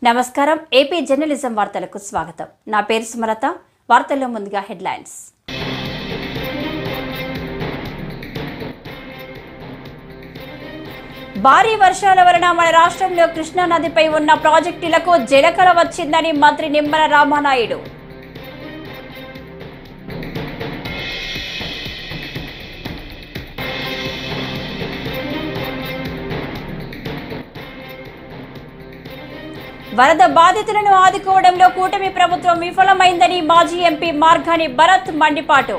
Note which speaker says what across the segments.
Speaker 1: నమస్కారం AP journalism వార్తలకు స్వాగతం. నా పేరు సుమలత. వార్తల్లో ముందుగా హెడ్లైన్స్. భారీ వర్షాల వలన మన రాష్ట్రంలో కృష్ణా నదిపై ఉన్న ప్రాజెక్టులకు జలకళ వచ్చిందని మంత్రి నిమ్మల రామానాయుడు. వరద బాధితులను ఆదుకోవడంలో కూటమి ప్రభుత్వం విఫలమైందని మాజీ ఎంపీ మార్గాని భరత్ మండిపాటు.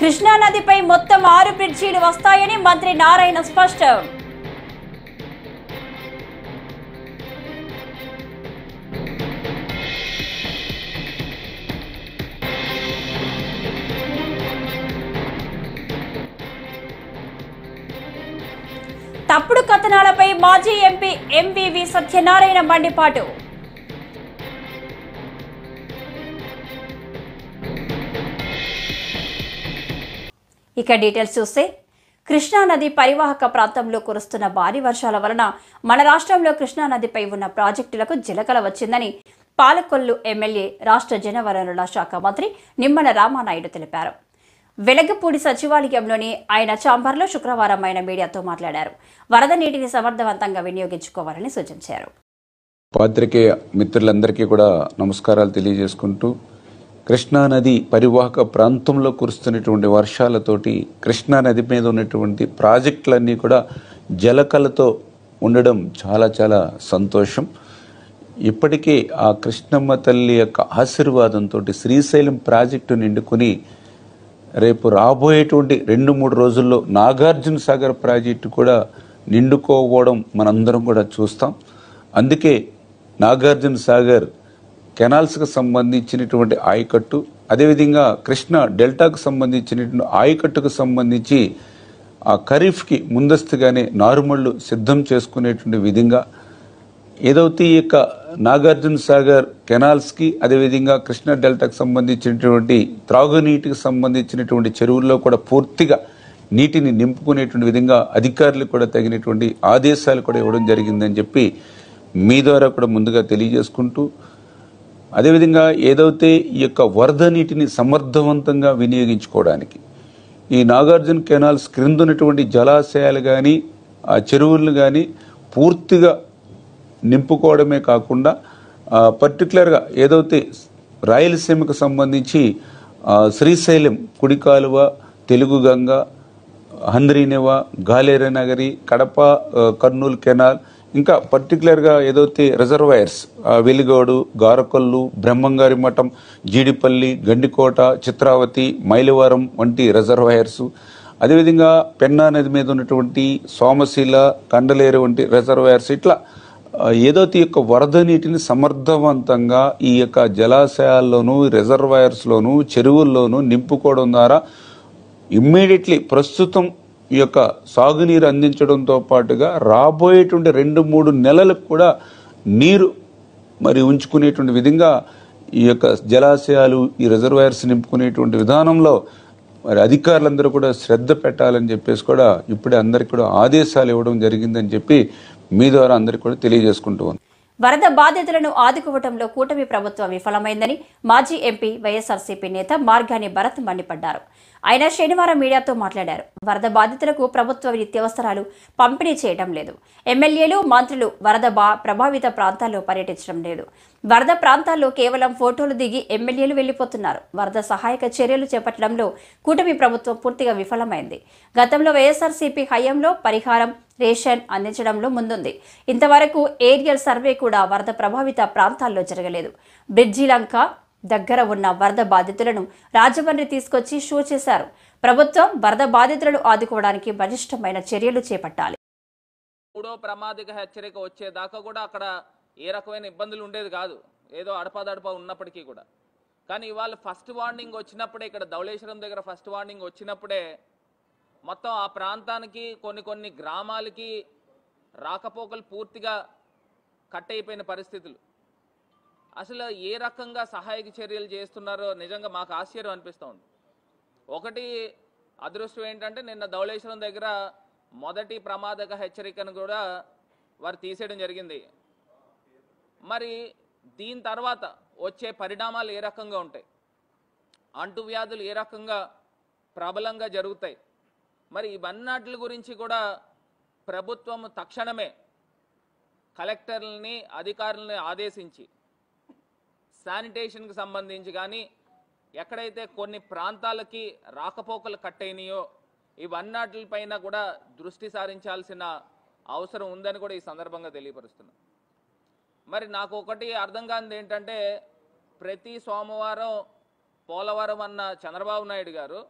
Speaker 1: కృష్ణా నదిపై మొత్తం 6 బ్రిడ్జీలు వస్తాయని మంత్రి నారాయణ స్పష్టం. తప్పుడు కథనాలపై మాజీ ఎంపీ ఎంవివి సత్యనారాయణ మండిపాటు. ఇక డీటెయిల్స్ చూస్తే, కృష్ణా నది పరివాహక ప్రాంతంలో కురుస్తున్న భారీ వర్షాల వలన మన రాష్ట్రంలో కృష్ణా నదిపై ఉన్న ప్రాజెక్టులకు జలకళ వచ్చిందని పాలకొల్లు ఎమ్మెల్యే రాష్ట్ర జలవనరుల శాఖ మంత్రి నిమ్మల రామానాయుడు తెలిపారు. వెలగపూడి సచివాలయంలోని ఆయన ఛాంబర్లో శుక్రవారం ఆయన మీడియాతో మాట్లాడారు. వరద నీటిని సమర్థవంతంగా వినియోగించుకోవాలని సూచించారు.
Speaker 2: పాత్రికేయ మిత్రులందరికీ కూడా నమస్కారాలు తెలియజేసుకుంటూ, కృష్ణా నది పరివాహక ప్రాంతంలో కురుస్తున్నటువంటి వర్షాలతోటి కృష్ణా నది మీద ఉన్నటువంటి ప్రాజెక్టులన్నీ కూడా జలకళతో ఉండడం చాలా చాలా సంతోషం. ఇప్పటికే ఆ కృష్ణమ్మ తల్లి యొక్క ఆశీర్వాదంతో శ్రీశైలం ప్రాజెక్టు నిండుకుని రేపు రాబోయేటువంటి 2-3 రోజుల్లో నాగార్జున సాగర్ ప్రాజెక్టు కూడా నిండుకోవడం మనందరం కూడా చూస్తాం. అందుకే నాగార్జున సాగర్ కెనాల్స్కి సంబంధించినటువంటి ఆయకట్టు, అదేవిధంగా కృష్ణా డెల్టాకు సంబంధించినటువంటి ఆయకట్టుకు సంబంధించి ఆ ఖరీఫ్కి ముందస్తుగానే నారుమళ్లు సిద్ధం చేసుకునేటువంటి విధంగా ఏదైతే ఈ యొక్క నాగార్జున సాగర్ కెనాల్స్కి, అదేవిధంగా కృష్ణా డెల్టాకు సంబంధించినటువంటి త్రాగునీటికి సంబంధించినటువంటి చెరువుల్లో కూడా పూర్తిగా నీటిని నింపుకునేటువంటి విధంగా అధికారులకు కూడా తగినటువంటి ఆదేశాలు కూడా ఇవ్వడం జరిగిందని చెప్పి మీ ద్వారా కూడా ముందుగా తెలియజేసుకుంటూ, అదేవిధంగా ఏదైతే ఈ యొక్క వరద నీటిని సమర్థవంతంగా వినియోగించుకోవడానికి ఈ నాగార్జున కెనాల్స్ క్రింద ఉన్నటువంటి జలాశయాలు కానీ ఆ చెరువులను కానీ పూర్తిగా నింపుకోవడమే కాకుండా పర్టికులర్గా ఏదైతే రాయలసీమకు సంబంధించి శ్రీశైలం కుడి కాలువ, తెలుగు గంగ, హంద్రీనేవ, గాలేరనగరి, కడప కర్నూలు కెనాల్, ఇంకా పర్టికులర్గా ఏదైతే రిజర్వాయర్స్ వెలిగోడు, గారకొల్లు, బ్రహ్మంగారి మఠం, జీడిపల్లి, గండికోట, చిత్రావతి, మైలవరం వంటి రిజర్వాయర్స్, అదేవిధంగా పెన్నా నది మీద ఉన్నటువంటి సోమశీల, కండలేరు వంటి రిజర్వాయర్స్, ఇట్లా ఏదైతే ఈ యొక్క వరద నీటిని సమర్థవంతంగా ఈ యొక్క జలాశయాల్లోనూ, రిజర్వాయర్స్లోనూ, చెరువుల్లోనూ నింపుకోవడం ద్వారా ఇమ్మీడియట్లీ ప్రస్తుతం ఈ యొక్క సాగునీరు అందించడంతో పాటుగా రాబోయేటువంటి 2-3 నెలలకు కూడా నీరు మరి ఉంచుకునేటువంటి విధంగా ఈ యొక్క జలాశయాలు, ఈ రిజర్వాయర్స్ నింపుకునేటువంటి విధానంలో మరి అధికారులందరూ కూడా శ్రద్ధ పెట్టాలని చెప్పేసి కూడా ఇప్పుడే అందరికీ కూడా ఆదేశాలు ఇవ్వడం జరిగిందని చెప్పి మీ ద్వారా అందరికీ కూడా తెలియజేసుకుంటూ ఉన్నాను.
Speaker 1: వరద బాధితులను ఆదుకోవడంలో కూటమి ప్రభుత్వం విఫలమైందని మాజీ ఎంపీ వైఎస్ఆర్సీపీ నేత మార్గాని భరత్ మండిపడ్డారు. ఆయన శనివారం మీడియాతో మాట్లాడారు. వరద బాధితులకు ప్రభుత్వ నిత్యావసరాలు పంపిణీ చేయడం లేదు. ఎమ్మెల్యేలు, మంత్రులు వరద ప్రభావిత ప్రాంతాల్లో పర్యటించడం లేదు. వరద ప్రాంతాల్లో కేవలం ఫోటోలు దిగి ఎమ్మెల్యేలు వెళ్లిపోతున్నారు. వరద సహాయక చర్యలు చేపట్టడంలో కూటమి ప్రభుత్వం పూర్తిగా విఫలమైంది. గతంలో వైఎస్ఆర్సీపీ హయాంలో పరిహారం, రేషన్ అందించడంలో ముందుంది. ఇంతవరకు ఏరియల్ సర్వే కూడా వరద ప్రభావిత ప్రాంతాల్లో జరగలేదు. బ్రిడ్జిలంక దగ్గర ఉన్న వరద బాధితులను రాజమండ్రి తీసుకొచ్చి షో చేశారు. ప్రభుత్వం వరద బాధితులను ఆదుకోవడానికి బలిష్టమైన చర్యలు చేపట్టాలి.
Speaker 3: మూడో ప్రమాదిక హెచ్చరిక వచ్చేదాకా కూడా అక్కడ ఏ రకమైన ఇబ్బందులు ఉండేది కాదు, ఏదో అడపాదడప ఉన్నప్పటికీ కూడా. కానీ ఇవాళ ఫస్ట్ వార్నింగ్ వచ్చినప్పుడే, ఇక్కడ ధవళేశ్వరం దగ్గర ఫస్ట్ వార్నింగ్ వచ్చినప్పుడే మొత్తం ఆ ప్రాంతానికి కొన్ని గ్రామాలకి రాకపోకలు పూర్తిగా కట్ అయిపోయిన పరిస్థితులు. అసలు ఏ రకంగా సహాయక చర్యలు చేస్తున్నారో నిజంగా మాకు ఆశ్చర్యం అనిపిస్తూ ఉంది. ఒకటి అదృష్టం ఏంటంటే నిన్న ధవళేశ్వరం దగ్గర మొదటి ప్రమాదక హెచ్చరికను కూడా వారు తీసేయడం జరిగింది. మరి దీని తర్వాత వచ్చే పరిణామాలు ఏ రకంగా ఉంటాయి, అంటువ్యాధులు ఏ రకంగా ప్రబలంగా జరుగుతాయి, మరి ఇవన్నిటి గురించి కూడా ప్రభుత్వం తక్షణమే కలెక్టర్లని అధికారులని ఆదేశించి శానిటేషన్కి సంబంధించి కానీ ఎక్కడైతే కొన్ని ప్రాంతాలకి రాకపోకలు కట్ అయినాయో ఇవన్నిటిపైన కూడా దృష్టి సారించాల్సిన అవసరం ఉందని కూడా ఈ సందర్భంగా తెలియపరుస్తున్నాను. మరి నాకు ఒకటి అర్థం కానిది ఏంటంటే ప్రతి సోమవారం పోలవరం అన్న చంద్రబాబు నాయుడు గారు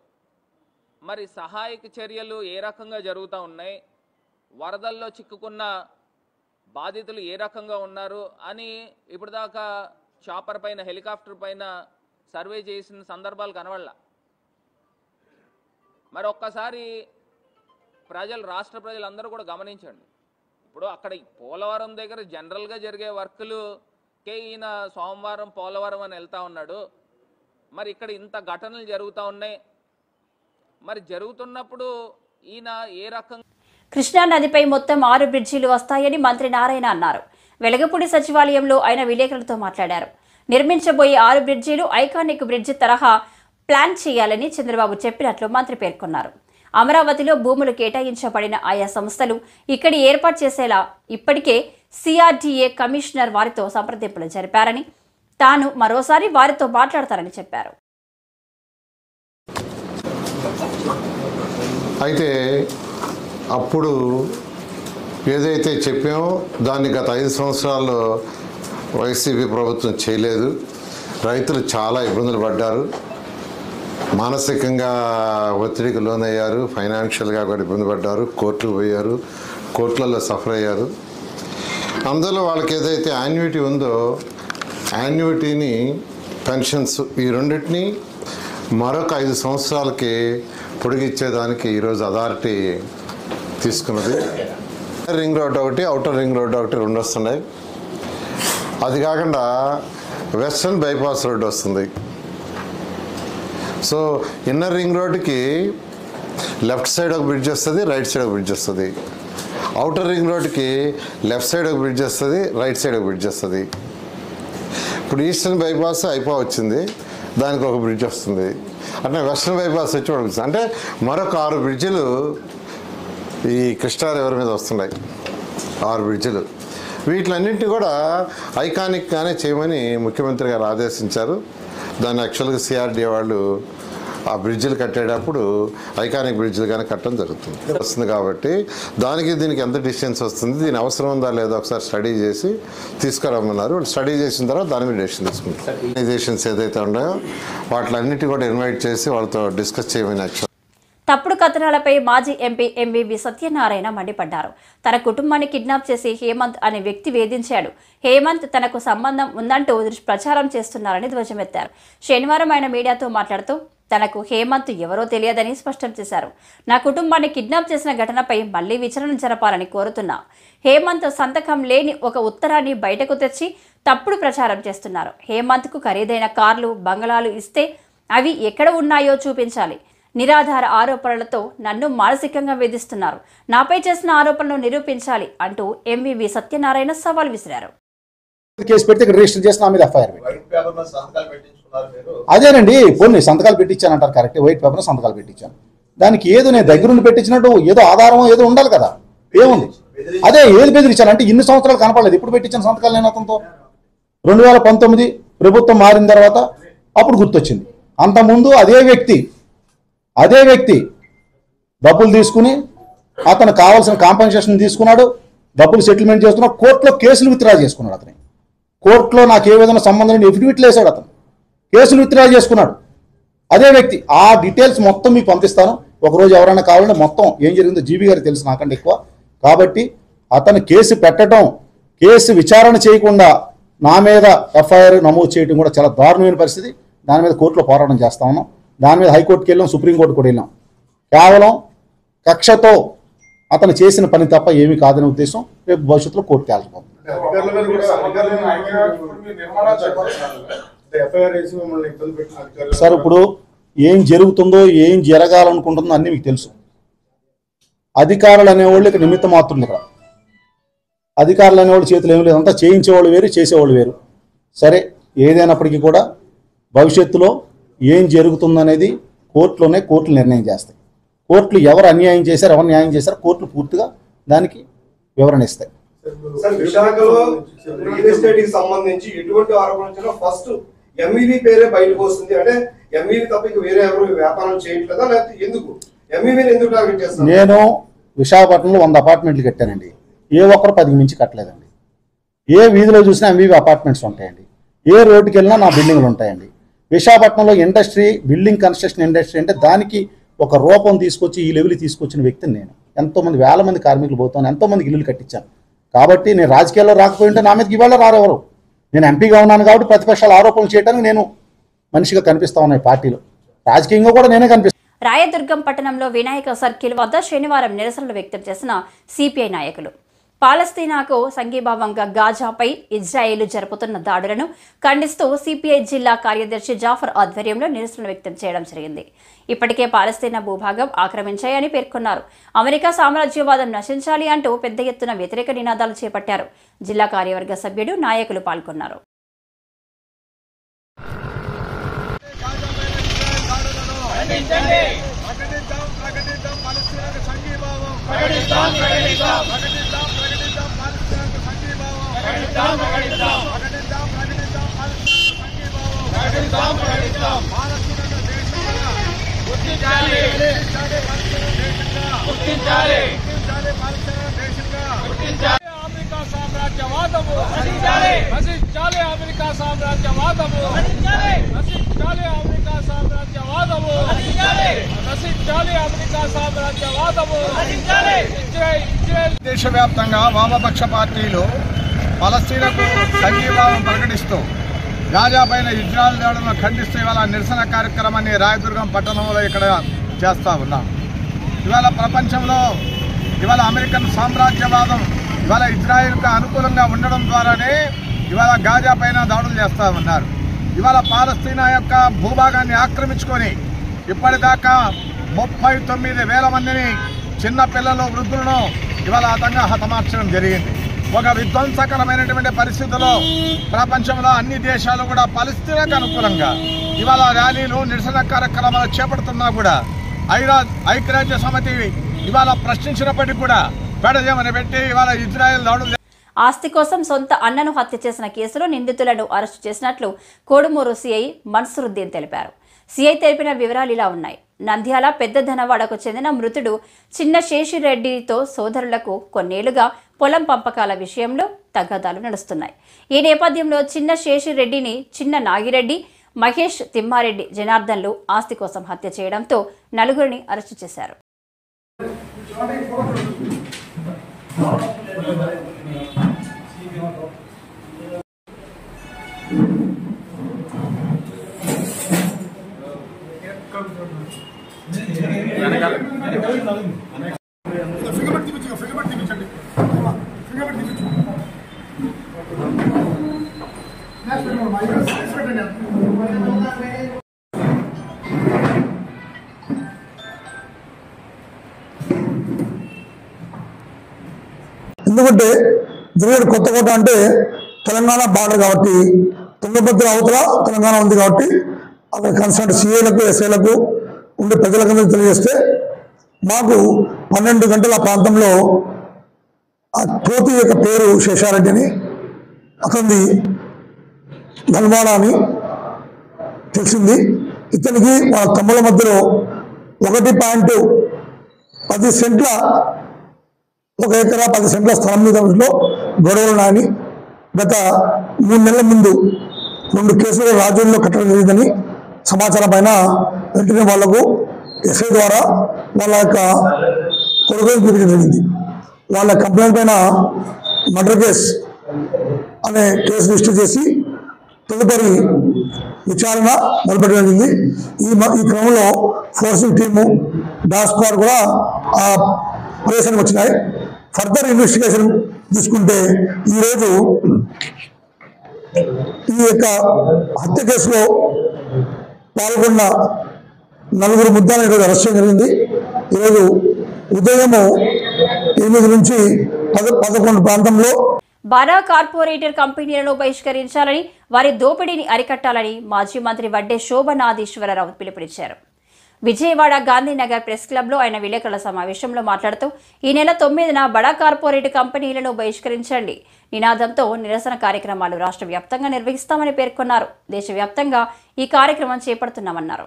Speaker 3: మరి సహాయక చర్యలు ఏ రకంగా జరుగుతూ ఉన్నాయి, వరదల్లో చిక్కుకున్న బాధితులు ఏ రకంగా ఉన్నారు అని ఇప్పుడు దాకా చాపర్ పైన హెలికాప్టర్ పైన సర్వే చేసిన సందర్భాలు కనబడలా. మరి ఒక్కసారి రాష్ట్ర ప్రజలందరూ కూడా గమనించండి. ఇప్పుడు అక్కడ పోలవరం దగ్గర జనరల్గా జరిగే వర్కులుకే ఈయన సోమవారం పోలవరం అని వెళ్తూ ఉన్నాడు. మరి ఇక్కడ ఇంత ఘటనలు జరుగుతూ ఉన్నాయి. మరి జరుగుతున్నప్పుడు ఈయన ఏ రకంగా
Speaker 1: కృష్ణా నదిపై మొత్తం 6 బ్రిడ్జీలు వస్తాయని మంత్రి నారాయణ అన్నారు. వెలగపూడి సచివాలయంలో ఆయన విలేకరులతో మాట్లాడారు. నిర్మించబోయే 6 బ్రిడ్జీలు ఐకానిక్ బ్రిడ్జి తరహా ప్లాన్ చేయాలని చంద్రబాబు చెప్పినట్లు మంత్రి పేర్కొన్నారు. అమరావతిలో భూములు కేటాయించబడిన ఆయా సంస్థలు ఇక్కడి ఏర్పాటు చేసేలా ఇప్పటికే సిఆర్డీఏ కమిషనర్ వారితో సంప్రదింపులు జరిపారని, తాను మరోసారి వారితో మాట్లాడతారని చెప్పారు.
Speaker 4: అయితే అప్పుడు ఏదైతే చెప్పామో దాన్ని గత 5 సంవత్సరాల్లో వైసీపీ ప్రభుత్వం చేయలేదు. రైతులు చాలా ఇబ్బందులు పడ్డారు, మానసికంగా ఒత్తిడికి లోనయ్యారు, ఫైనాన్షియల్గా కూడా ఇబ్బంది పడ్డారు, కోర్టుకు పోయారు, కోర్టులలో సఫర్ అయ్యారు. అందులో వాళ్ళకి ఏదైతే యాన్యుటీ ఉందో యాన్యుటీని పెన్షన్స్ ఈ రెండింటినీ మరొక 5 సంవత్సరాలకి పొడిగిచ్చేదానికి ఈరోజు అథారిటీ తీసుకున్నది. రింగ్ రోడ్ ఒకటి, అవుటర్ రింగ్ రోడ్ ఒకటి 2 వస్తున్నాయి. అది కాకుండా వెస్ట్రన్ బైపాస్ రోడ్ వస్తుంది. సో ఇన్నర్ రింగ్ రోడ్కి లెఫ్ట్ సైడ్ ఒక బ్రిడ్జ్ వస్తుంది, రైట్ సైడ్ ఒక బ్రిడ్జ్ వస్తుంది. అవుటర్ రింగ్ రోడ్కి లెఫ్ట్ సైడ్ ఒక బ్రిడ్జ్ వస్తుంది, రైట్ సైడ్ ఒక బ్రిడ్జ్ వస్తుంది. ఇప్పుడు ఈస్టర్న్ బైపాస్ వచ్చింది, దానికి ఒక బ్రిడ్జ్ వస్తుంది. అంటే వెస్ట్రన్ బైపాస్ వచ్చి పడుతుంది. అంటే మరొక 6 బ్రిడ్జిలు ఈ కృష్ణా రివర్ మీద వస్తున్నాయి. 6 బ్రిడ్జిలు. వీటిలన్నింటినీ కూడా ఐకానిక్గానే చేయమని ముఖ్యమంత్రి గారు ఆదేశించారు. దాన్ని యాక్చువల్గా సిఆర్డీఏ వాళ్ళు ఆ బ్రిడ్జిలు కట్టేటప్పుడు ఐకానిక్ బ్రిడ్జిలు కానీ కట్టడం జరుగుతుంది వస్తుంది. కాబట్టి దానికి దీనికి ఎంత డిస్టెన్స్ వస్తుంది, దీని అవసరం ఉందా లేదా ఒకసారి స్టడీ చేసి తీసుకురమ్మన్నారు. స్టడీ చేసిన తర్వాత దాని మీద డెసిషన్ తీసుకుంటారు. ఆర్గనైజేషన్స్ ఏదైతే ఉన్నాయో వాటిలన్నిటి కూడా ఇన్వైట్ చేసి వాళ్ళతో డిస్కస్ చేయమని యాక్చువల్.
Speaker 1: తప్పుడు కథనాలపై మాజీ ఎంపీ ఎంవీవీ సత్యనారాయణ మండిపడ్డారు. తన కుటుంబాన్ని కిడ్నాప్ చేసి హేమంత్ అనే వ్యక్తి వేధించాడు. హేమంత్ తనకు సంబంధం ఉందంటూ ప్రచారం చేస్తున్నారని ధ్వజమెత్తారు. శనివారం ఆయన మీడియాతో మాట్లాడుతూ తనకు హేమంత్ ఎవరో తెలియదని స్పష్టం చేశారు. నా కుటుంబాన్ని కిడ్నాప్ చేసిన ఘటనపై మళ్లీ విచారణ జరపాలని కోరుతున్నా. హేమంత్ సంతకం లేని ఒక ఉత్తరాన్ని బయటకు తెచ్చి తప్పుడు ప్రచారం చేస్తున్నారు. హేమంత్కు ఖరీదైన కార్లు, బంగళాలు ఇస్తే అవి ఎక్కడ ఉన్నాయో చూపించాలి. నిరాధార ఆరోపణలతో నన్ను మానసికంగా వేధిస్తున్నారు. నాపై చేసిన ఆరోపణలు నిరూపించాలి అంటూ ఎంవీవీ సత్యనారాయణ సవాల్ విసిరారు.
Speaker 5: కేసు పెడితే ఇక్కడ రిజిస్టర్ చేసిన మీద ఎఫ్ఐఆర్ అదేనండి. కొన్ని సంతకాలు పెట్టించానంటారు, కరెక్ట్. వైట్ పేపర్ సంతకాలు పెట్టించాను. దానికి ఏదో నేను దగ్గరుండి పెట్టించినట్టు ఏదో ఆధారం ఏదో ఉండాలి కదా. ఏముంది? అదే ఏది బెదిరించాను అంటే ఇన్ని సంవత్సరాలు కనపడలేదు. ఇప్పుడు పెట్టించిన సంతకాలు నేను అతనితో 2019 ప్రభుత్వం మారిన తర్వాత అప్పుడు గుర్తొచ్చింది. అంతకుముందు అదే వ్యక్తి డబ్బులు తీసుకుని అతను కావాల్సిన కాంపెన్సేషన్ తీసుకున్నాడు, డబ్బులు సెటిల్మెంట్ చేసుకున్నాడు, కోర్టులో కేసులు విత్డ్రా చేసుకున్నాడు. అతని కోర్టులో నాకు ఏ విధంగా సంబంధం లేని ఎఫిడవిట్లు వేసాడు, అతను కేసులు విత్డ్రా చేసుకున్నాడు. అదే వ్యక్తి. ఆ డీటెయిల్స్ మొత్తం మీకు పంపిస్తాను. ఒకరోజు ఎవరైనా కావాలంటే మొత్తం ఏం జరిగిందో జీబీ గారికి తెలుసు నాకంటే ఎక్కువ. కాబట్టి అతను కేసు పెట్టడం, కేసు విచారణ చేయకుండా నా మీద ఎఫ్ఐఆర్ నమోదు చేయడం కూడా చాలా దారుణమైన పరిస్థితి. దాని మీద కోర్టులో పోరాటం చేస్తా ఉన్నాం. దాని మీద హైకోర్టుకి వెళ్ళాం, సుప్రీంకోర్టు కూడా వెళ్ళాం. కేవలం కక్షతో అతను చేసిన పని తప్ప ఏమీ కాదనే ఉద్దేశం రేపు భవిష్యత్తులో కోర్టుకి వెళ్ళకపోతుంది. సార్ ఇప్పుడు ఏం జరుగుతుందో ఏం జరగాలనుకుంటుందో అన్నీ మీకు తెలుసు. అధికారులు అనేవాళ్ళు ఇక్కడ నిమిత్త మాత్రులు. ఇక్కడ అధికారులు అనేవాళ్ళు చేతులు ఏమి లేదు, అంతా చేయించేవాళ్ళు వేరు, చేసేవాళ్ళు వేరు. సరే, ఏదైనప్పటికీ కూడా భవిష్యత్తులో ఏం జరుగుతుందనేది కోర్టులు నిర్ణయం చేస్తాయి. కోర్టులు ఎవరు అన్యాయం చేశారు, ఎవరు న్యాయం చేశారు, కోర్టులు పూర్తిగా దానికి వివరణ ఇస్తాయి.
Speaker 6: విశాఖలో రియల్ ఎస్టేట్ కి సంబంధించి ఎటువంటి ఆరోపణలు ఫస్ట్ ఎంఈవి పేరే బయటకు వస్తుంది. అంటే ఎంఈవి తప్ప ఇక వేరే ఎవరు వ్యాపారం చేయట్లేదా, లేకపోతే ఎందుకు ఎంఈవిని ఎందుకు టార్గెట్ చేస్తారు?
Speaker 5: నేను విశాఖపట్నంలో 100 అపార్ట్మెంట్లు కట్టానండి. ఏ ఒక్కరు 10 మించి కట్టలేదండి. ఏ వీధిలో చూసినా ఎంఈవి అపార్ట్మెంట్స్ ఉంటాయండి. ఏ రోడ్డుకి వెళ్ళినా నా బిల్డింగ్లు ఉంటాయండి. విశాఖపట్నంలో ఇండస్ట్రీ, బిల్డింగ్ కన్స్ట్రక్షన్ ఇండస్ట్రీ అంటే దానికి ఒక రూపం తీసుకొచ్చి ఈ లెవెల్ తీసుకొచ్చిన వ్యక్తిని నేను. ఎంతోమంది వేల మంది కార్మికులు పోతాను, ఎంతోమందికి ఇల్లులు కట్టించాను. కాబట్టి నేను రాజకీయాల్లో రాకపోయింటే నా మీదకి ఇవాళ రారెవరు. నేను ఎంపీగా ఉన్నాను కాబట్టి ప్రతిపక్షాలు ఆరోపణలు చేయడానికి నేను మనిషిగా కనిపిస్తా ఉన్నాయి పార్టీలో. రాజకీయంగా కూడా నేనే కనిపిస్తాను.
Speaker 1: రాయదుర్గం పట్టణంలో వినాయక సర్కిల్ వద్ద శనివారం నిరసనలు వ్యక్తం చేసిన సిపిఐ నాయకులు పాలస్తీనాకు సంఘీభావంగా గాజాపై ఇజ్రాయేల్ జరుపుతున్న దాడులను ఖండిస్తూ సిపిఐ జిల్లా కార్యదర్శి జాఫర్ ఆధ్వర్యంలో నిరసనలు వ్యక్తం చేయడం జరిగింది. ఇప్పటికే పాలస్తీనా భూభాగం ఆక్రమించాయని పేర్కొన్నారు. అమెరికా సామ్రాజ్యవాదం నశించాలి అంటూ పెద్ద ఎత్తున వ్యతిరేక నినాదాలు చేపట్టారు. జిల్లా కార్యవర్గ సభ్యుడు, నాయకులు పాల్గొన్నారు.
Speaker 7: సామ్రాజ్యవాదము నశించాలి, అమెరికా సామ్రాజ్యవాదము నశించాలి, అమెరికా సామ్రాజ్యవాదము నశించాలి, అమెరికా సామ్రాజ్యవాదము.
Speaker 8: దేశవ్యాప్తంగా వామపక్ష పార్టీలు పాలస్తీనాకు సంఘీభావం ప్రకటిస్తూ గాజా పైన ఇజ్రాయెల్ దాడులను ఖండిస్తూ ఇవాళ నిరసన కార్యక్రమాన్ని రాయదుర్గం పట్టణంలో ఇక్కడ చేస్తూ ఉన్నాం. ఇవాళ ప్రపంచంలో ఇవాళ అమెరికన్ సామ్రాజ్యవాదం ఇవాళ ఇజ్రాయెల్కు అనుకూలంగా ఉండడం ద్వారానే ఇవాళ గాజా పైన దాడులు చేస్తూ ఉన్నారు. ఇవాళ పాలస్తీనా యొక్క భూభాగాన్ని ఆక్రమించుకొని ఇప్పటిదాకా 39,000 మందిని, చిన్న పిల్లలు, వృద్ధులను ఇవాళ హతమార్చడం జరిగింది. ఒక విధ్వంసకరమైనటువంటి పరిస్థితుల్లో ప్రపంచంలో అన్ని దేశాలు కూడా పాలస్తీనాకు అనుకూలంగా ఇవాళ ర్యాలీలు, నిరసన కార్యక్రమాలు చేపడుతున్నా కూడా ఐక్యరాజ్య సమితి ఇవాళ ప్రశ్నించినప్పటికీ కూడా పెడజమని పెట్టి ఇవాళ ఇజ్రాయెల్ దాడులు.
Speaker 1: ఆస్తి కోసం సొంత అన్నను హత్య చేసిన కేసులో నిందితులను అరెస్టు చేసినట్లు కోడుమూరు సిఐ మన్సూరుద్దీన్ తెలిపారు. సిఐ తెలిపిన వివరాలు ఇలా ఉన్నాయి. నంద్యాల పెద్ద ధనవాడకు చెందిన మృతుడు చిన్న శేషిరెడ్డితో సోదరులకు కొన్నేళ్లుగా పొలం పంపకాల విషయంలో తగాదాలు నడుస్తున్నాయి. ఈ నేపథ్యంలో చిన్న శేషిరెడ్డిని చిన్న నాగిరెడ్డి, మహేష్, తిమ్మారెడ్డి, జనార్దన్లు ఆస్తి కోసం హత్య చేయడంతో నలుగురిని అరెస్టు చేశారు.
Speaker 9: ఎందుకంటే దుర్గడు కొత్తకోట అంటే తెలంగాణ బార్డర్ కాబట్టి, తుంగభద్ర అవతల తెలంగాణ ఉంది కాబట్టి అక్కడ కన్సర్న్ సీఏలకు, ఎస్ఐలకు ఉండే ప్రజలకు తెలియజేస్తే మాకు 12 గంటల ప్రాంతంలో ఆ కోతి యొక్క పేరు శేషారెడ్డి అని, అతనిది గల్వాడ అని తెలిసింది. ఇతనికి మా తమ్ముల మధ్యలో 1.10 సెంట్ల 1 ఎకరా 10 సెంట్ల స్థలం మీద గొడవలు నాని గత 3 నెలల ముందు 2 కేసులు రాజుల్లో కట్టడం జరిగిందని సమాచారం పైన వెంటనే వాళ్లకు ఎస్ఐ ద్వారా వాళ్ళ యొక్క కొడుకుని పిలిపించడం జరిగింది. వాళ్ళ కంప్లైంట్ పైన మర్డర్ కేసు అనే కేసు రిజిస్టర్ చేసి తదుపరి విచారణ మొదలుపెట్టడం జరిగింది. ఈ క్రమంలో ఫోర్సింగ్ టీము, డాగ్ స్క్వాడ్ కూడా ఆ ప్రదేశానికి వచ్చినాయి. ఫర్దర్ ఇన్వెస్టిగేషన్ తీసుకుంటే ఈరోజు ఈ యొక్క హత్య కేసులో పాల్గొన్న నలుగురు ముద్దాలను ఈరోజు అరెస్ట్ చేయడం జరిగింది. ఈరోజు ఉదయం 8 నుంచి 11 ప్రాంతంలో
Speaker 1: బారా కార్పొరేటర్ కంపెనీలను బహిష్కరించాలని, వారి దోపిడీని అరికట్టాలని మాజీ మంత్రి వడ్డే శోభనాధీశ్వరరావు పిలుపునిచ్చారు. విజయవాడ గాంధీనగర్ ప్రెస్ క్లబ్లో ఆయన విలేకరుల సమావేశంలో మాట్లాడుతూ ఈ నెల 9న బడా కార్పొరేట్ కంపెనీలను బహిష్కరించండి నినాదంతో నిరసన కార్యక్రమాలు రాష్ట్ర వ్యాప్తంగా నిర్వహిస్తామని పేర్కొన్నారు. దేశవ్యాప్తంగా ఈ కార్యక్రమం చేపడుతున్నామన్నారు.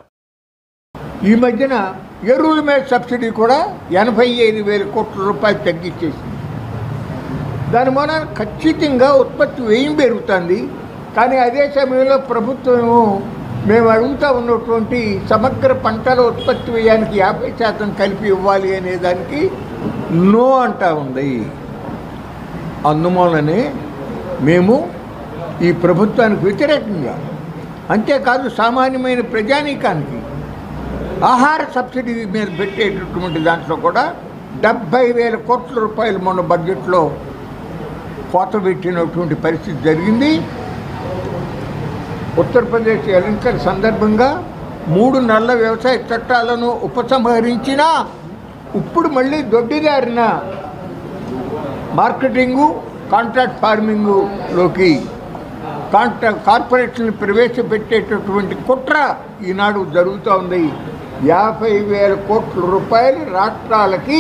Speaker 10: ఈ మధ్యన ఎరువుల మీద సబ్సిడీ కూడా 85,000 కోట్ల రూపాయలు తగ్గించేసింది. దాని మూలన ఖచ్చితంగా ఉత్పత్తి వ్యయం పెరుగుతుంది. కానీ అదే సమయంలో ప్రభుత్వం మేము అడుగుతూ ఉన్నటువంటి సమగ్ర పంటల ఉత్పత్తి వ్యయానికి 50% కలిపి ఇవ్వాలి అనే దానికి నో అంటా ఉంది. అందువలనే మేము ఈ ప్రభుత్వానికి వ్యతిరేకంగా, అంతేకాదు సామాన్యమైన ప్రజానీకానికి ఆహార సబ్సిడీ మీద పెట్టేటటువంటి దాంట్లో కూడా 70,000 కోట్ల రూపాయలు మొన్న బడ్జెట్లో కోత పెట్టినటువంటి పరిస్థితి జరిగింది. ఉత్తరప్రదేశ్ ఎన్నికల సందర్భంగా 3 నల్ల వ్యవసాయ చట్టాలను ఉపసంహరించినా ఇప్పుడు మళ్ళీ దొడ్డిదారిన మార్కెటింగు, కాంట్రాక్ట్ ఫార్మింగ్లోకి కార్పొరేట్లను ప్రవేశపెట్టేటటువంటి కుట్ర ఈనాడు జరుగుతూ ఉంది. 50,000 కోట్ల రూపాయలు రాష్ట్రాలకి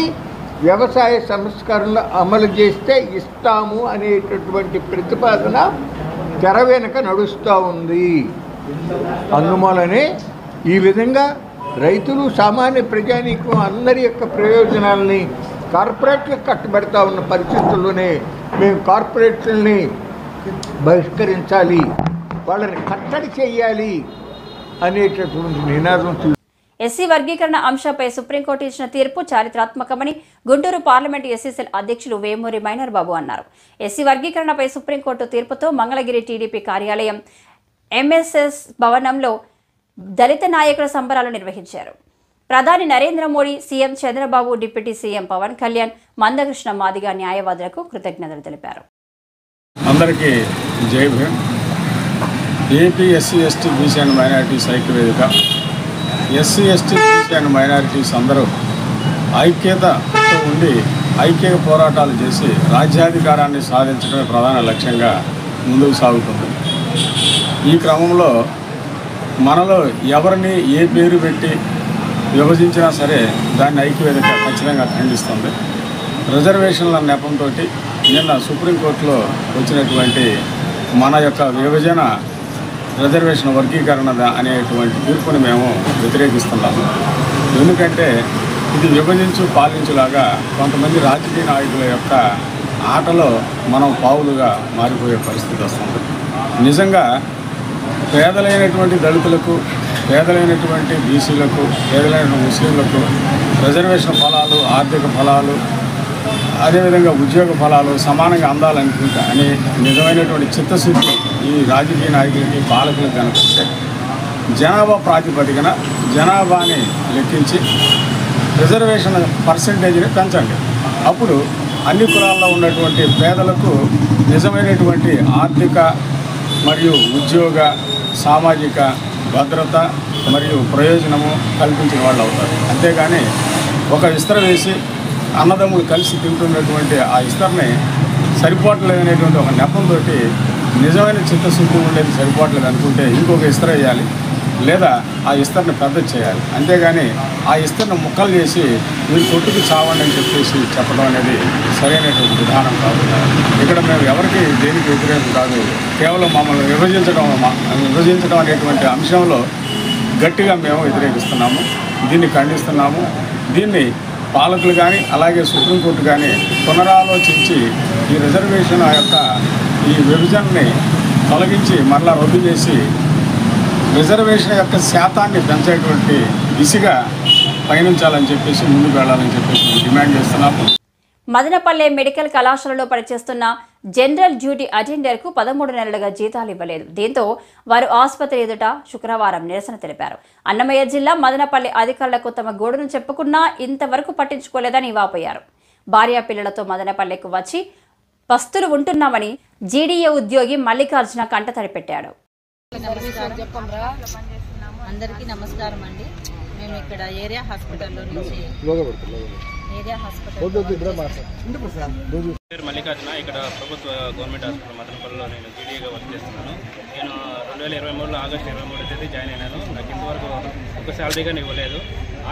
Speaker 10: వ్యవసాయ సంస్కరణలు అమలు చేస్తే ఇస్తాము అనేటటువంటి ప్రతిపాదన తెర వెనుక నడుస్తూ ఉంది. అందువలనే ఈ విధంగా రైతులు, సామాన్య ప్రజానీకం అందరి యొక్క ప్రయోజనాలని కార్పొరేట్లకు కట్టబెడతా ఉన్న పరిస్థితుల్లోనే మేము కార్పొరేట్లని బహిష్కరించాలి, వాళ్ళని కట్టడి చేయాలి అనేటటువంటి నినాదం.
Speaker 1: ఎస్సీ వర్గీకరణ అంశంపై సుప్రీంకోర్టు ఇచ్చిన తీర్పు చారిత్రాత్మకమని గుంటూరు పార్లమెంటు ఎస్సీ సెల్ అధ్యక్షులు వేమూరి మైనర్ బాబు అన్నారు. ఎస్సీ వర్గీకరణపై సుప్రీంకోర్టు తీర్పుతో మంగళగిరి టీడీపీ కార్యాలయం ఎంఎస్ఎస్ భవనంలో దళిత నాయకుల సంబరాలు నిర్వహించారు. ప్రధాని Narendra Modi, CM Chandrababu, deputy CM Pawan Kalyan, Mandakrishna Madiga న్యాయవాదులకు కృతజ్ఞతలు తెలిపారు.
Speaker 11: అందరికీ జై Bhim. AP SC ST BC and minorities ఐక్య వేదిక SC ST BC and minorities అందరూ ఐక్యతతో ఉండి ఐక్య పోరాటాలు చేసి రాజ్యాధికారాన్ని సాధించడమే ప్రధాన లక్ష్యంగా ముందుకు సాగుతుంది. ఈ క్రమంలో మనలో ఎవరిని ఏ పేరు పెట్టి విభజించినా సరే దాన్ని ఐక్యవేదిక ఖచ్చితంగా ఖండిస్తుంది. రిజర్వేషన్ల నెపంతో నిన్న సుప్రీంకోర్టులో వచ్చినటువంటి మన యొక్క విభజన రిజర్వేషన్ వర్గీకరణ అనేటువంటి తీర్పుని మేము వ్యతిరేకిస్తున్నాము. ఎందుకంటే ఇది విభజించు పాలించులాగా కొంతమంది రాజకీయ నాయకుల యొక్క ఆటలో మనం పావులుగా మారిపోయే పరిస్థితి వస్తుంది. నిజంగా పేదలైనటువంటి దళితులకు, పేదలైనటువంటి బీసీలకు, పేదలైన ముస్లింలకు రిజర్వేషన్ ఫలాలు, ఆర్థిక ఫలాలు, అదేవిధంగా ఉద్యోగ ఫలాలు సమానంగా అందాలనుకుంటా అని నిజమైనటువంటి చిత్తశుద్ధి ఈ రాజకీయ నాయకులకి, పాలకులకు కనుకుంటే జనాభా ప్రాతిపదికన జనాభాని లెక్కించి రిజర్వేషన్ పర్సంటేజ్ని పెంచండి. అప్పుడు అన్ని కులాల్లో ఉన్నటువంటి పేదలకు నిజమైనటువంటి ఆర్థిక మరియు ఉద్యోగ, సామాజిక భద్రత మరియు ప్రయోజనము కల్పించిన వాళ్ళు అవుతారు. అంతేగాని ఒక విస్తర వేసి అన్నదమ్ములు కలిసి తింటున్నటువంటి ఆ ఇస్తర్ని సరిపోవట్లేదనేటువంటి ఒక నెపంతో నిజమైన చిత్తశుద్ధి ఉండేది సరిపోవట్లేదు అనుకుంటే ఇంకొక ఇస్తర వేయాలి, లేదా ఆ ఇస్తర్ని పెద్ద చేయాలి. అంతేగాని ఆ ఇస్తర్ని ముక్కలు చేసి మీరు కొట్టుకు చావండి అని చెప్పేసి చెప్పడం అనేది సరైనటువంటి విధానం కాదు. ఇక్కడ మేము ఎవరికి దేనికి వ్యతిరేకం కాదు, కేవలం మమ్మల్ని విభజించడం అనేటువంటి అంశంలో గట్టిగా మేము వ్యతిరేకిస్తున్నాము, దీన్ని ఖండిస్తున్నాము. దీన్ని పాలకులు కానీ అలాగే సుప్రీంకోర్టు కానీ పునరాలోచించి ఈ రిజర్వేషన్ యొక్క ఈ విభజనని తొలగించి మరలా రద్దు చేసి రిజర్వేషన్ యొక్క శాతాన్ని పెంచేటువంటి దిశగా పయనించాలని చెప్పేసి ముందుకు వెళ్ళాలని చెప్పేసి డిమాండ్ చేస్తున్నాము.
Speaker 1: మదనపల్లె మెడికల్ కళాశాలలో పనిచేస్తున్న జనరల్ డ్యూటీ అటెండర్కు 13 నెలలుగా జీతాలు ఇవ్వలేదు. దీంతో వారు ఆసుపత్రి ఎదుట శుక్రవారం నిరసన తెలిపారు. అన్నమయ్య జిల్లా మదనపల్లె అధికారులకు తమ గోడును చెప్పుకున్నా ఇంతవరకు పట్టించుకోలేదని వాపోయారు. భార్యా పిల్లలతో మదనపల్లెకు వచ్చి పస్తులు ఉంటున్నామని జీడీఏ ఉద్యోగి మల్లికార్జున కంటతడి పెట్టాడు.
Speaker 12: అందరికీ నమస్కారం అండి. మేము ఇక్కడ ఏరియా హాస్పిటల్లో నుంచి
Speaker 13: మల్లికార్జున ఇక్కడ ప్రభుత్వ గవర్నమెంట్ హాస్పిటల్ మదనపల్లిలో నేను జీడీగా వర్క్ చేస్తున్నాను. నేను 2023 ఆగస్టు 23 తేదీ జాయిన్ అయినాను. నాకు ఇంతవరకు ఒక శాలరీ కానీ ఇవ్వలేదు.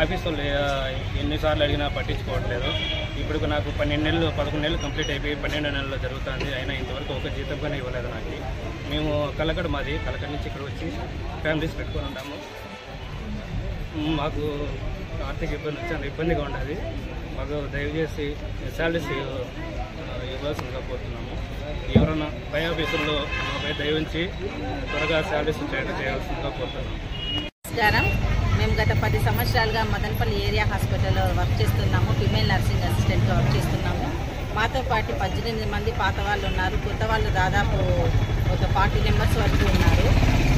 Speaker 13: ఆఫీస్ వాళ్ళు ఎన్నిసార్లు అడిగినా పట్టించుకోవట్లేదు. ఇప్పుడు నాకు 11 నెలలు కంప్లీట్ అయిపోయి 12 నెలలు జరుగుతుంది. అయినా ఇంతవరకు ఒక జీతం కానీ ఇవ్వలేదు నాకు. మేము కలకడ మాది, కలకడ నుంచి ఇక్కడ వచ్చి ఫ్యామిలీస్ పెట్టుకొని ఉంటాము. మాకు ఆర్థిక చాలా ఇబ్బందిగా ఉండదు. మాకు దయచేసి శాలరీస్ ఇవ్వాల్సిందిగా కోరుతున్నాము. ఎవరైనా పై ఆఫీసుల్లో మాపై దయవించి త్వరగా శాలరీస్ చేయాల్సిందిగా కోరుతున్నాము.
Speaker 12: నమస్కారం. మేము గత 10 సంవత్సరాలుగా మదనపల్లి ఏరియా హాస్పిటల్లో వర్క్ చేస్తున్నాము. ఫిమేల్ నర్సింగ్ అసిస్టెంట్గా వర్క్ చేస్తున్నాము. మాతో పాటు 18 మంది పాత వాళ్ళు ఉన్నారు. కొత్త వాళ్ళు దాదాపు ఒక 40 మెంబర్స్ వరకు ఉన్నారు.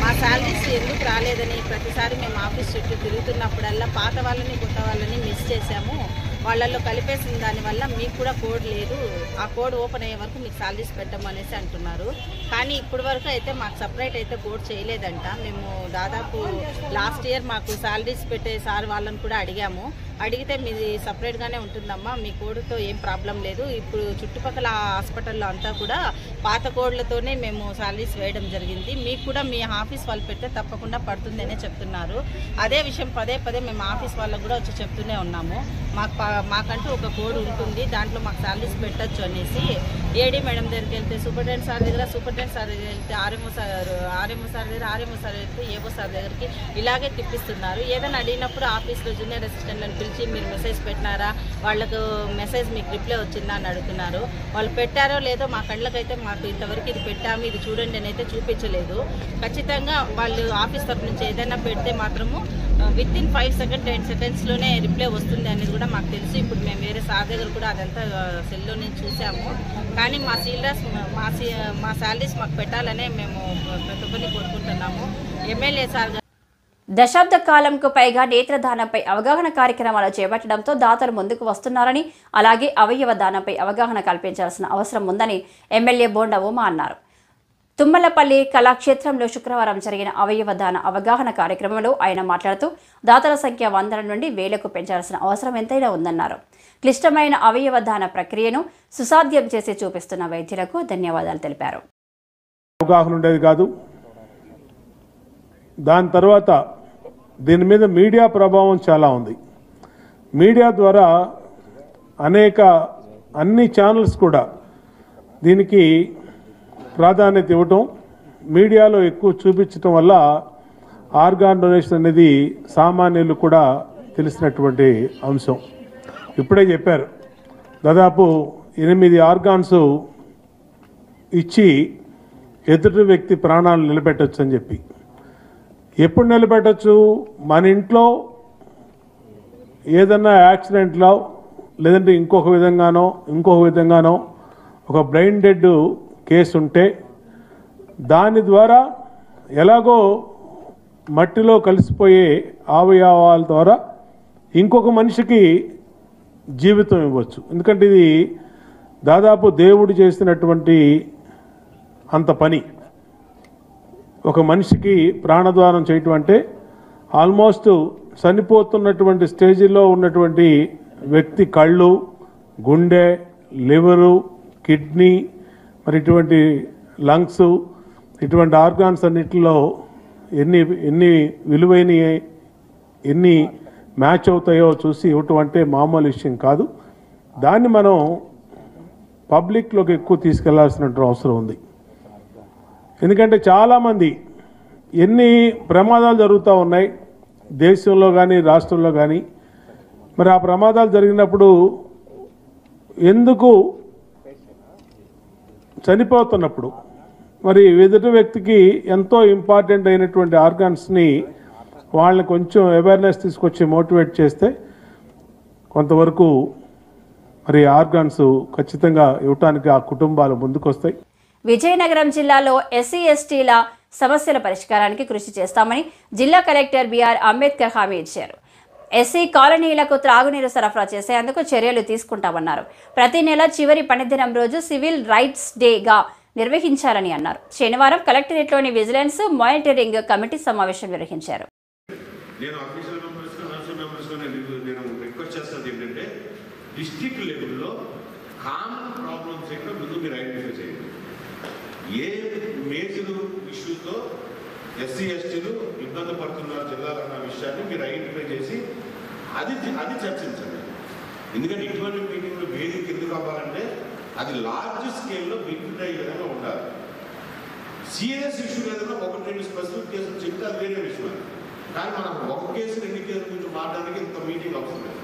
Speaker 12: మా శాలరీస్ ఎందుకు రాలేదని ప్రతిసారి మేము ఆఫీస్ చుట్టూ తిరుగుతున్నప్పుడల్లా పాత వాళ్ళని కొత్త వాళ్ళని మిస్ చేశాము. వాళ్ళల్లో కలిపేసిన దానివల్ల మీకు కూడా కోడ్ లేదు, ఆ కోడ్ ఓపెన్ అయ్యే వరకు మీకు శాలరీస్ పెట్టమనేసి అంటున్నారు. కానీ ఇప్పటి వరకు అయితే మాకు సపరేట్ అయితే కోడ్ చేయలేదంట. మేము దాదాపు లాస్ట్ ఇయర్ మాకు శాలరీస్ పెట్టే సార్ వాళ్ళని కూడా అడిగాము. అడిగితే మీది సపరేట్గానే ఉంటుందమ్మా, మీ కోడ్తో ఏం ప్రాబ్లం లేదు. ఇప్పుడు చుట్టుపక్కల హాస్పిటల్లో అంతా కూడా పాత కోడ్లతోనే మేము శాలరీస్ వేయడం జరిగింది. మీకు కూడా మీ ఆఫీస్ వాళ్ళు పెడితే తప్పకుండా పడుతుందనే చెప్తున్నారు. అదే విషయం పదే మేము ఆఫీస్ వాళ్ళకు కూడా వచ్చి చెప్తూనే ఉన్నాము. మాకంటూ ఒక కోడ్ ఉంటుంది, దాంట్లో మాకు శాలరీస్ పెట్టచ్చు అనేసి. ఏడీ మేడం దగ్గరికి వెళ్తే సూపరింటెండెంట్ సార్ దగ్గర, సూపరింటెండెంట్ సార్ దగ్గర వెళ్తే ఆర్ఎంఓ సార్ దగ్గర, ఆర్ఎంఓ సార్ వెళ్తే ఏఓ సార్ దగ్గరికి ఇలాగే తిప్పిస్తున్నారు. ఏదైనా అడిగినప్పుడు ఆఫీస్లో జూనియర్ అసిస్టెంట్లను పిలిచి మీరు మెసేజ్ పెట్టినారా, వాళ్ళకు మెసేజ్ మీకు రిప్లై వచ్చిందా అని అడుగుతున్నారు. వాళ్ళు పెట్టారో లేదో మా కళ్ళకైతే మాకు ఇంతవరకు ఇది పెట్టాము, ఇది చూడండి అని అయితే చూపించలేదు. ఖచ్చితంగా వాళ్ళు ఆఫీస్ తరఫు నుంచి ఏదైనా పెడితే మాత్రము వితిన్ 5 సెకండ్స్ 10 సెకండ్స్లోనే రిప్లై వస్తుంది అనేది కూడా మాకు తెలుసు. ఇప్పుడు మేము వేరే సార్ దగ్గర కూడా అదంతా సెల్లో నుంచి చూసాము. కానీ మా సీలర్స్ మా శాలరీస్ మాకు పెట్టాలనే మేము ప్రతి ఒక్కరిని కోరుకుంటున్నాము. ఎమ్మెల్యే సార్
Speaker 1: దశాబ్ద కాలంకు పైగా నేత్రదానంపై అవగాహన కార్యక్రమాలు చేపట్టడంతో దాతలు ముందుకు వస్తున్నారని, అలాగే అవయవ దానంపై అవగాహన కల్పించాల్సిన అవసరం ఉందని ఎమ్మెల్యే బోండా ఉమా అన్నారు. తుమ్మలపల్లి కళాక్షేత్రంలో శుక్రవారం జరిగిన అవయవ దాన అవగాహన కార్యక్రమంలో ఆయన మాట్లాడుతూ దాతల సంఖ్య 100 నుండి 1000కు పెంచాల్సిన అవసరం ఎంతైనా ఉందన్నారు. క్లిష్టమైన అవయవ దాన ప్రక్రియను సుసాధ్యం చేసి చూపిస్తున్న వైద్యులకు ధన్యవాదాలు తెలిపారు.
Speaker 14: అవగాహన ఉండేది కాదు. దాని తర్వాత దీని మీద మీడియా ప్రభావం చాలా ఉంది. మీడియా ద్వారా అన్ని ఛానల్స్ కూడా దీనికి ప్రాధాన్యత ఇవ్వటం, మీడియాలో ఎక్కువ చూపించటం వల్ల ఆర్గాన్ డొనేషన్ అనేది సామాన్యులు కూడా తెలిసినటువంటి అంశం. ఇప్పుడే చెప్పారు, దాదాపు 8 ఆర్గాన్స్ ఇచ్చి ఎదుటి వ్యక్తి ప్రాణాలు నిలబెట్టచ్చు అని చెప్పి. ఎప్పుడు నిలబెట్టచ్చు? మన ఇంట్లో ఏదన్నా యాక్సిడెంట్లో లేదంటే ఇంకొక విధంగానో ఒక బ్రెయిన్ డెడ్ కేసు ఉంటే దాని ద్వారా ఎలాగో మట్టిలో కలిసిపోయే అవయవాల ద్వారా ఇంకొక మనిషికి జీవితం ఇవ్వచ్చు. ఎందుకంటే ఇది దాదాపు దేవుడు చేసినటువంటి అంత పని. ఒక మనిషికి ప్రాణదానం చేయటం అంటే ఆల్మోస్ట్ చనిపోతున్నటువంటి స్టేజీలో ఉన్నటువంటి వ్యక్తి కళ్ళు, గుండె, లివరు, కిడ్నీ, మరి ఇటువంటి లంగ్స్, ఇటువంటి ఆర్గాన్స్ అన్నిటిలో ఎన్ని విలువైన ఎన్ని మ్యాచ్ అవుతాయో చూసి ఇవ్వటం అంటే మామూలు విషయం కాదు. దాన్ని మనం పబ్లిక్లోకి ఎక్కువ తీసుకెళ్లాల్సిన అవసరం ఉంది. ఎందుకంటే చాలామంది ఎన్ని ప్రమాదాలు జరుగుతూ ఉన్నాయి దేశంలో కానీ రాష్ట్రంలో కానీ. మరి ఆ ప్రమాదాలు జరిగినప్పుడు ఎందుకు చనిపోతున్నప్పుడు మరి ఎదుటి వ్యక్తికి ఎంతో ఇంపార్టెంట్ అయినటువంటి ఆర్గాన్స్ని వాళ్ళని కొంచెం అవేర్నెస్ తీసుకొచ్చి మోటివేట్ చేస్తే కొంతవరకు మరి ఆర్గాన్స్ ఖచ్చితంగా ఇవ్వటానికి ఆ కుటుంబాలు ముందుకొస్తాయి.
Speaker 1: విజయనగరం జిల్లాలో ఎస్సీ ఎస్టీల సమస్యల పరిష్కారానికి కృషి చేస్తామని జిల్లా కలెక్టర్ బిఆర్ అంబేద్కర్ హామీ ఇచ్చారు. ఎస్సీ కాలనీలకు త్రాగునీరు సరఫరా చేసేందుకు చర్యలు తీసుకుంటామన్నారు. ప్రతి నెల చివరి పనిదినం రోజు సివిల్ రైట్స్ డేగా నిర్వహించాలని అన్నారు. శనివారం కలెక్టరేట్లోని విజిలెన్స్ మానిటరింగ్ కమిటీ సమావేశం నిర్వహించారు.
Speaker 15: నేను ఆఫీషియల్ మెంబర్స్ నేషనల్ మెంబర్స్ నేను రిక్వెస్ట్ చేస్తున్నది ఏంటంటే డిస్ట్రిక్ట్ లెవెల్లో కామన్ ప్రాబ్లమ్స్ ఎక్కడ ముందు మీరు ఐడెంటిఫై చేయండి. ఏ మేజర్ ఇష్యూతో ఎస్సీ ఎస్టీలు ఇబ్బంది పడుతున్నారు జిల్లాలో అన్న విషయాన్ని మీరు ఐడెంటిఫై చేసి అది చర్చించండి. ఎందుకంటే ఇటువంటి మీటింగ్లు వేదిక ఎందుకు అవ్వాలంటే అది లార్జ్ స్కేల్లో బెనిఫిట్ అయ్యే విధంగా ఉండాలి. సీరియస్ ఇష్యూ ఏదైనా ఒకటి రెండు స్పెసిఫిక్ కేసులు చెప్తే అది వేరే విషయం. కానీ మనం ఒక కేసు రెండు కేసుల గురించి మాట్లాడడానికి ఇంత మీటింగ్ అవసరం లేదు.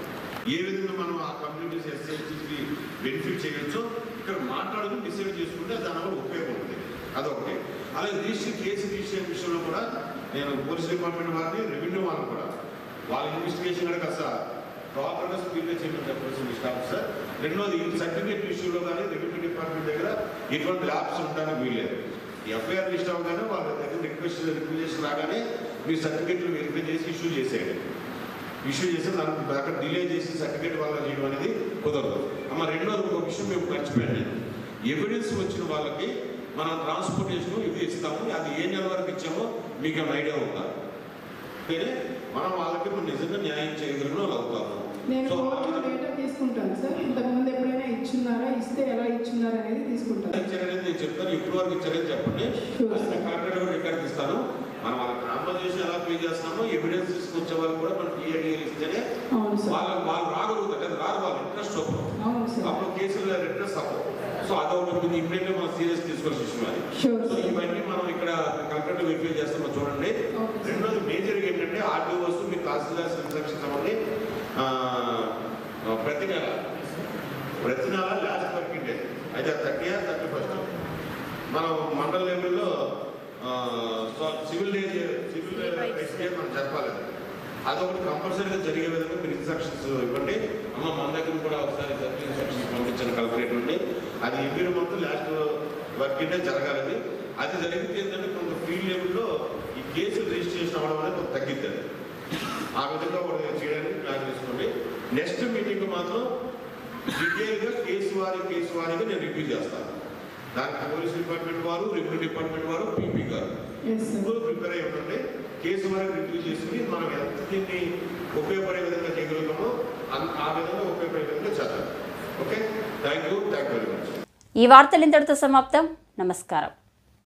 Speaker 15: ఏ విధంగా మనం ఆ కమ్యూనిటీస్ ఎస్సీ ఎస్టీకి బెనిఫిట్ చేయొచ్చో ఇక్కడ మాట్లాడుకుని డిసైడ్ చేసుకుంటే దానివల్ల ఉపయోగం ఉంటుంది. అదొకటి. అలాగే కేసు రిజిస్ట్రేషన్ విషయంలో కూడా నేను పోలీస్ డిపార్ట్మెంట్ వారిని రెవెన్యూ వాళ్ళని కూడా వాళ్ళ ఇన్వెస్టిగేషన్ కూడా కాస్త ప్రాపర్గా స్పీడ్గా చేయమని చెప్పాల్సిన స్టాఫ్ సార్. రెండోది సర్టిఫికేట్ ఇష్యూలో కానీ రెవెన్యూ డిపార్ట్మెంట్ దగ్గర ఎటువంటి ల్యాబ్స్ ఉండడానికి వీల్లేదు. ఎఫ్ఐఆర్ లిస్ట్ అవ్వగానే వాళ్ళ దగ్గర రిక్వెస్ట్ రాగానే మీరు సర్టిఫికేట్లు వెరిఫై చేసి ఇష్యూ చేసేది. ఇష్యూ చేసి దానికి అక్కడ డిలే చేసి సర్టిఫికేట్ వల్ల చేయడం అనేది కుదరదు. అమ్మ రెండోది ఒక విషయం మేము మర్చిపోయాను. ఎవిడెన్స్ వచ్చిన వాళ్ళకి మనం ట్రాన్స్పోర్టేషన్ ఇది ఇస్తాము. అది ఏ నెల వరకు ఇచ్చామో మీకు ఏమైనా ఐడియా ఉందా? కానీ మనం వాళ్ళకి నిజంగా న్యాయం చేయగలిగిన వాళ్ళు అవుతాము.
Speaker 16: నేను డేటా తీసుకుంటాను సార్. ఇంతకుముందు ఎప్పుడైనా ఇచ్చున్నారా, ఇస్తే ఎలా ఇచ్చున్నారు అనేది తీసుకుంటాను.
Speaker 15: ఇచ్చారనేది నేను చెప్తాను. ఎప్పుడు వరకు ఇచ్చారని చెప్పండి. కలెక్టర్ కూడా రికార్డు ఇస్తాను. మనం వాళ్ళకి కాంపన్సేషన్ ఎలా పే చేస్తామో ఎవిడెన్స్ తీసుకొచ్చే వాళ్ళు కూడా మనం టీఐడీలు ఇస్తేనే వాళ్ళు రాగలుగుతారు. అది రాదు, వాళ్ళు ఇంట్రెస్ట్ చూపరు. అప్పుడు కేసులు ఇంట్రెస్ట్ అవ్వదు. సో అదొకటి ఇమ్మీడియట్గా మనం సీరియస్ తీసుకోవాల్సిన విషయం అది. సో ఇవన్నీ మనం ఇక్కడ కలెక్టర్ వెరిఫై చేస్తామో చూడండి. రెండోది మేజర్గా ఏంటంటే ఆర్టీఓస్ మీ తహసీల్దార్స్ ఇన్స్ట్రక్షన్స్ అవ్వండి. ప్రతి నెల లాస్ట్ వర్కింగ్ డే అయితే 30th 31st మనం మండల లెవెల్లో సివిల్ రైట్స్ డే మనం జరపాలి. అదొకటి కంపల్సరీగా జరిగే విధంగా మీరు ఇన్స్ట్రక్షన్స్ ఇవ్వండి. అమ్మ మన దగ్గర కూడా ఒకసారి ఇన్స్ట్రక్షన్స్ పంపించిన కలెక్టరేట్ నుండి అది every month last working day జరగాలి. అది జరిగితే ఏంటంటే కొంత ఫీల్డ్ లెవెల్లో ఈ కేసులు రిజిస్ట్రేషన్ అవ్వడం అనేది కొంత తగ్గిద్దండి. ఆ విధంగా కూడా చేయడానికి ప్లాన్ చేసుకోండి. నెక్స్ట్ మీటింగ్ మాత్రం డీటెయిల్గా కేసు వారీగా నేను రివ్యూ చేస్తాను. దానికి పోలీస్ డిపార్ట్మెంట్ వారు, రెవెన్యూ డిపార్ట్మెంట్ వారు, పీపీ గారు ప్రిపేర్ అయ్యి ఉండండి. కేసు వారికి రివ్యూ చేసుకుని మనం ఎంత దీన్ని ఉపయోగపడే విధంగా చేయగలుగుతామో ఆ విధంగా ఉపయోగపడే విధంగా చేద్దాం. Okay, thank you very much.
Speaker 1: ఈ వార్తలు ఇంతటితో సమాప్తం. నమస్కారం.